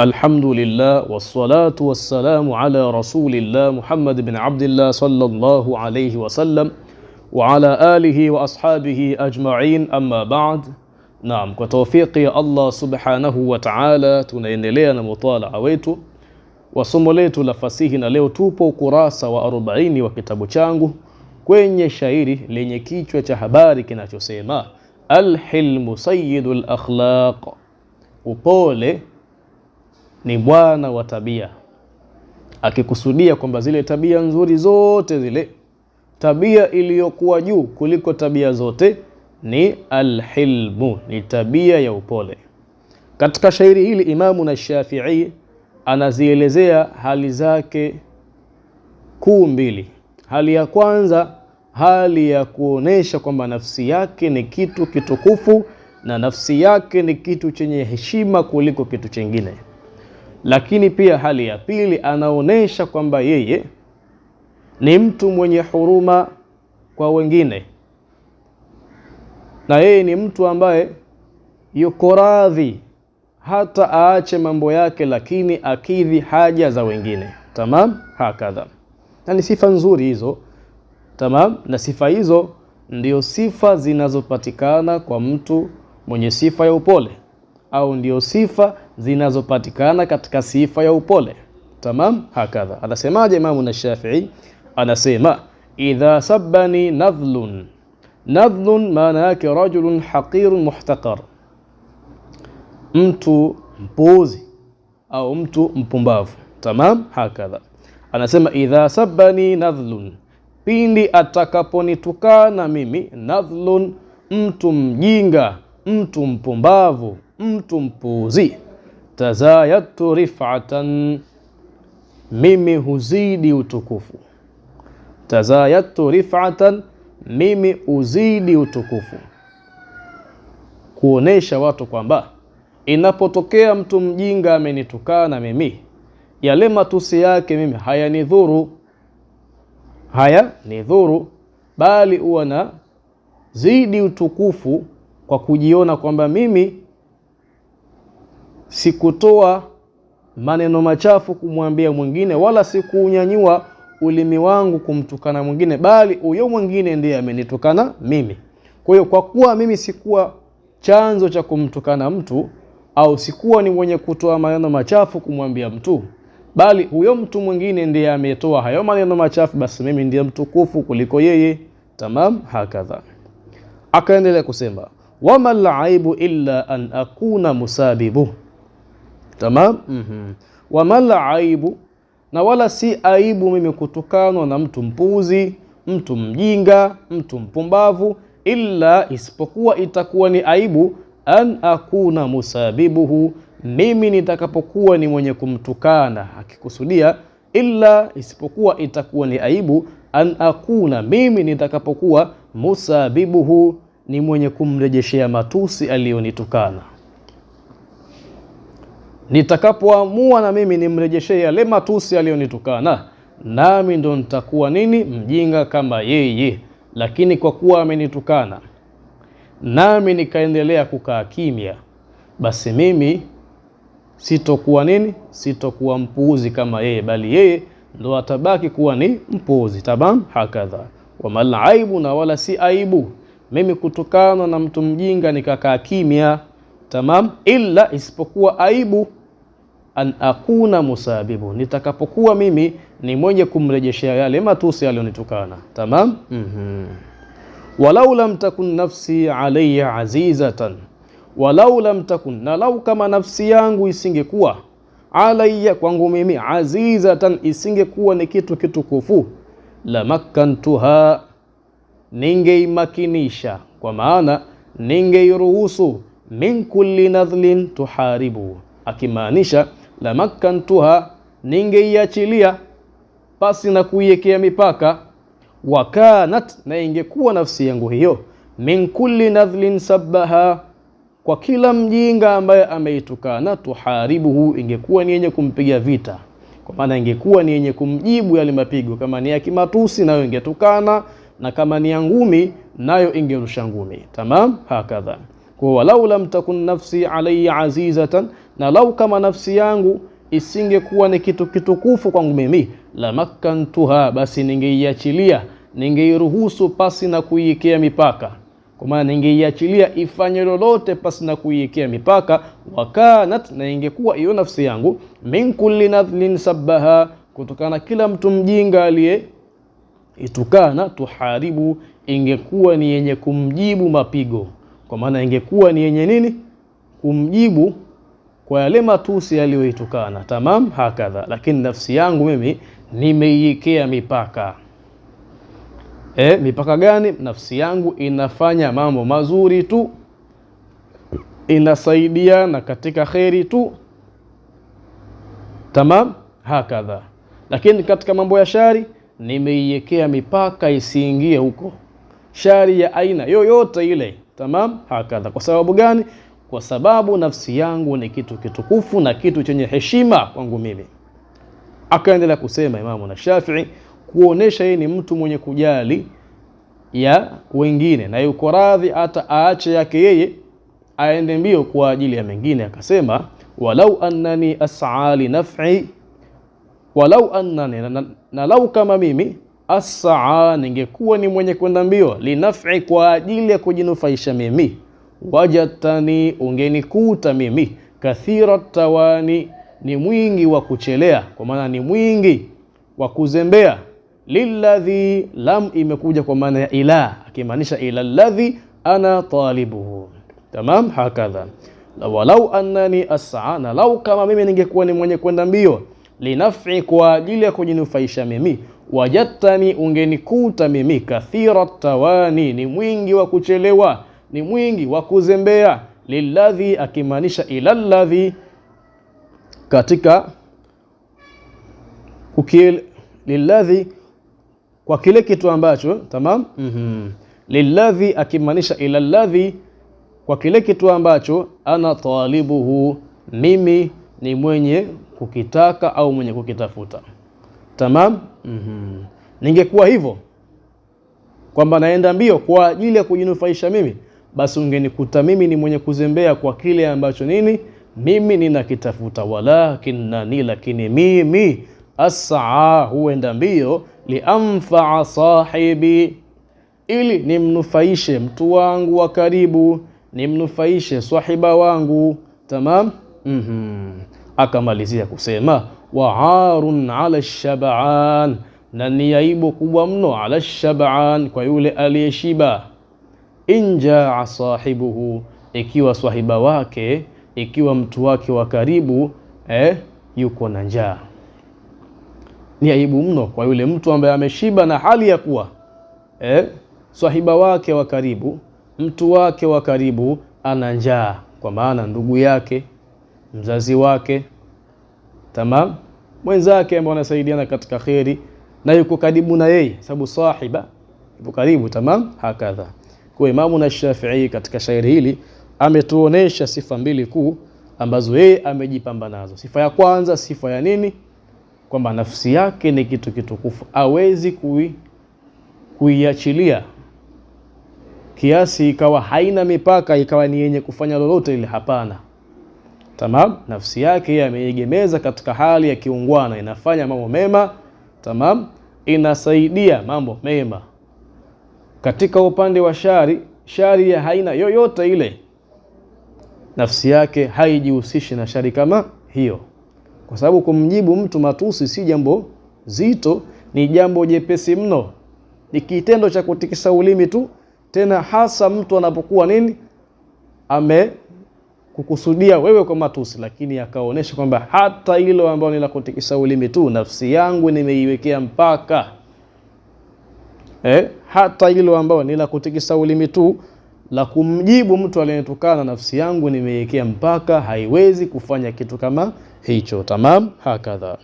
Alhamdulillah wassalatu wassalamu ala rasulillah Muhammad bin Abdillah sallallahu alayhi wasallam wa ala alihi wa ashabihi ajma'in, amma ba'd. Naam, kwa tawfiki ya Allah subhanahu wa ta'ala tunaendelea na mutalaa wetu wa somo letu la fasihi, na leo tupo ukurasa wa 40 wa kitabu changu kwenye shairi lenye kichwa cha habari kinachosema Al-hilmu sayyidul akhlaq, upole ni bwana wa tabia, akikusudia kwamba zile tabia nzuri zote, zile tabia iliyokuwa juu kuliko tabia zote ni alhilmu, ni tabia ya upole. Katika shairi hili Imamu na Shafi'i anazielezea hali zake kuu mbili. Hali ya kwanza, hali ya kuonesha kwamba nafsi yake ni kitu kitukufu na nafsi yake ni kitu chenye heshima kuliko kitu chingine. Lakini pia hali ya pili, anaonesha kwamba yeye ni mtu mwenye huruma kwa wengine, na yeye ni mtu ambaye yuko radhi hata aache mambo yake, lakini akidhi haja za wengine. Tamam, hakadha. Na ni sifa nzuri hizo. Tamam, na sifa hizo ndio sifa zinazopatikana kwa mtu mwenye sifa ya upole, au ndio sifa zinazopatikana katika sifa ya upole. Tamam, hakadha. Anasemaje Imamu na Shafi'i? Anasema idha sabbani nadhlun. Nadhlun maana yake rajulun haqirun muhtaqar, mtu mpuuzi au mtu mpumbavu. Tamam, hakadha. Anasema idha sabbani nadhlun, pindi atakaponitukana mimi, nadhlun, mtu mjinga, mtu mpumbavu, mtu mpuuzi, tazayatu rif'atan, mimi huzidi utukufu. Tazayatu rif'atan, mimi uzidi utukufu. Kuonesha watu kwamba inapotokea mtu mjinga amenitukana mimi, yale matusi yake mimi hayanidhuru, bali huwa na zidi utukufu kwa kujiona kwamba mimi sikutoa maneno machafu kumwambia mwingine, wala sikuunyanyua ulimi wangu kumtukana mwingine, bali huyo mwingine ndiye amenitukana mimi. Kwa hiyo kwa kuwa mimi sikuwa chanzo cha kumtukana mtu, au sikuwa ni mwenye kutoa maneno machafu kumwambia mtu, bali huyo mtu mwingine ndiye ametoa hayo maneno machafu, basi mimi ndiye mtukufu kuliko yeye. Tamam, hakadha. Akaendelea kusema wama al-aibu illa an akuna musabibu. Tamam, wama al-aibu, na wala si aibu mimi kutukanwa na mtu mpuzi, mtu mjinga, mtu mpumbavu, illa, isipokuwa itakuwa ni aibu, an akuna musabibuhu, mimi nitakapokuwa ni mwenye kumtukana. Akikusudia illa, isipokuwa itakuwa ni aibu, an akuna, mimi nitakapokuwa musabibuhu, ni mwenye kumrejeshea matusi aliyonitukana. Nitakapoamua na mimi nimrejeshee yale matusi aliyonitukana, nami ndo nitakuwa nini? Mjinga kama yeye. Lakini kwa kuwa amenitukana nami nikaendelea kukaa kimya, basi mimi sitokuwa nini? Sitokuwa mpuuzi kama yeye, bali yeye ndo atabaki kuwa ni mpuuzi. Tamam, hakadha. Wamal aibu, na wala si aibu mimi kutokana na mtu mjinga nikakaa kimya. Tamam, illa, isipokuwa aibu, an akuna musabibu, nitakapokuwa mimi ni mwenye kumrejeshea yale matusi aliyonitukana. Tamam, walau lam takun nafsi alayya azizatan, walau lam takun, na lau kama nafsi yangu isingekuwa, alayya, kwangu mimi, azizatan, isingekuwa ni kitu kitukufu, la makantuha, ningeimakinisha, kwa maana ningeiruhusu, min kulli nadhlin tuharibu, akimaanisha la makantuha, ningeiachilia pasi na kuiwekea mipaka, wakanat, na ingekuwa nafsi yangu hiyo, min kulli nadhlin sabbaha, kwa kila mjinga ambaye ameitukana, tuharibuhu, ingekuwa ni yenye kumpiga vita, kwa maana ingekuwa ni yenye kumjibu yale mapigo. Kama ni ya kimatusi nayo ingetukana, na kama ni ya ngumi nayo ingerusha ngumi. Tamam, hakadha. Kwa walau lam takun nafsi alayya azizatan, na lau kama nafsi yangu isingekuwa ni kitu kitukufu kwangu mimi, la makantuha, basi ningeiachilia, ningeiruhusu pasi na kuiwekea mipaka. Kwa maana ningeiachilia ifanye lolote pasi na kuiwekea mipaka. Wakanat, na ingekuwa hiyo nafsi yangu, min kulli nadhlin sabbaha, kutokana kila mtu mjinga aliye itukana, tuharibu, ingekuwa ni yenye kumjibu mapigo. Kwa maana ingekuwa ni yenye nini? Kumjibu kwa yale matusi aliyoitukana. Tamam, hakadha. Lakini nafsi yangu mimi nimeiwekea mipaka. Mipaka gani? Nafsi yangu inafanya mambo mazuri tu, inasaidiana katika kheri tu. Tamam, hakadha. Lakini katika mambo ya shari nimeiwekea mipaka, isiingie huko shari ya aina yoyote ile. Tamam, hakadha. Kwa sababu gani? Kwa sababu nafsi yangu ni kitu kitukufu na kitu chenye heshima kwangu mimi. Akaendelea kusema Imamu na Shafi'i kuonesha yeye ni mtu mwenye kujali ya wengine na yuko radhi hata aache yake yeye aende mbio kwa ajili ya mengine. Akasema walau annani as'a li naf'i, walau annani, na lau kama mimi as'a, ningekuwa ni mwenye kwenda mbio, li naf'i, kwa ajili ya kujinufaisha mimi, wajatani, ungenikuta mimi, kathira tawani, ni mwingi wa kuchelea, kwa maana ni mwingi wa kuzembea. Lilladhi, lam imekuja kwa maana ya ila, akimaanisha ila alladhi ana talibuhu. Tamam, hakadha. Walau annani as'a, na lau kama mimi ningekuwa ni mwenye kwenda mbio, linaf'i, kwa ajili ya kujinufaisha mimi, wajatani, ungenikuta mimi, kathira tawani, ni mwingi wa kuchelewa, ni mwingi wa kuzembea. Lilladhi, akimaanisha ila alladhi, katika lilladhi, kwa kile kitu ambacho. Tamam, lilladhi, akimaanisha ila alladhi, kwa kile kitu ambacho ana talibuhu, mimi ni mwenye kukitaka au mwenye kukitafuta. Tamam, ningekuwa hivyo kwamba naenda mbio kwa ajili ya kujinufaisha mimi, basi ungenikuta mimi ni mwenye kuzembea kwa kile ambacho nini mimi ninakitafuta. Walakinani, lakini mimi, as'a, huenda mbio, lianfa'a sahibi, ili nimnufaishe mtu wangu wa karibu, nimnufaishe sahiba wangu. Tamam, akamalizia kusema wa'arun 'ala shab'an, na ni aibu kubwa mno, 'ala shab'an, kwa yule aliyeshiba. Injaa sahibuhu, ikiwa sahiba wake, ikiwa mtu wake wa karibu yuko na njaa. Ni aibu mno kwa yule mtu ambaye ameshiba na hali ya kuwa sahiba wake wa karibu, mtu wake wa karibu ana njaa, kwa maana ndugu yake, mzazi wake, tamam, mwenzake ambaye wanasaidiana katika khairi na yuko karibu na yeye, sababu sahiba yuko karibu. Tamam, hakadha. Kwa Imamu na Shafi'i katika shairi hili ametuonesha sifa mbili kuu ambazo yeye amejipamba nazo. Sifa ya kwanza, sifa ya nini? Kwamba nafsi yake ni kitu kitukufu, hawezi kuiachilia kiasi ikawa haina mipaka, ikawa ni yenye kufanya lolote ile. Hapana. Tamam, nafsi yake yeye ameegemeza katika hali ya kiungwana, inafanya mambo mema. Tamam, inasaidia mambo mema. Katika upande wa shari ya haina yoyote ile, nafsi yake haijihusishi na shari kama hiyo, kwa sababu kumjibu mtu matusi si jambo zito, ni jambo jepesi mno, ni kitendo cha kutikisa ulimi tu. Tena hasa mtu anapokuwa nini kukusudia wewe kwa matusi, lakini akaonesha kwamba hata hilo ambalo ni la kutikisa ulimi tu, nafsi yangu nimeiwekea mpaka. Hata hilo ambalo ni la kutikisa ulimi tu, la kumjibu mtu aliyetukana, nafsi yangu nimeiwekea mpaka, haiwezi kufanya kitu kama hicho. Tamam, hakadha.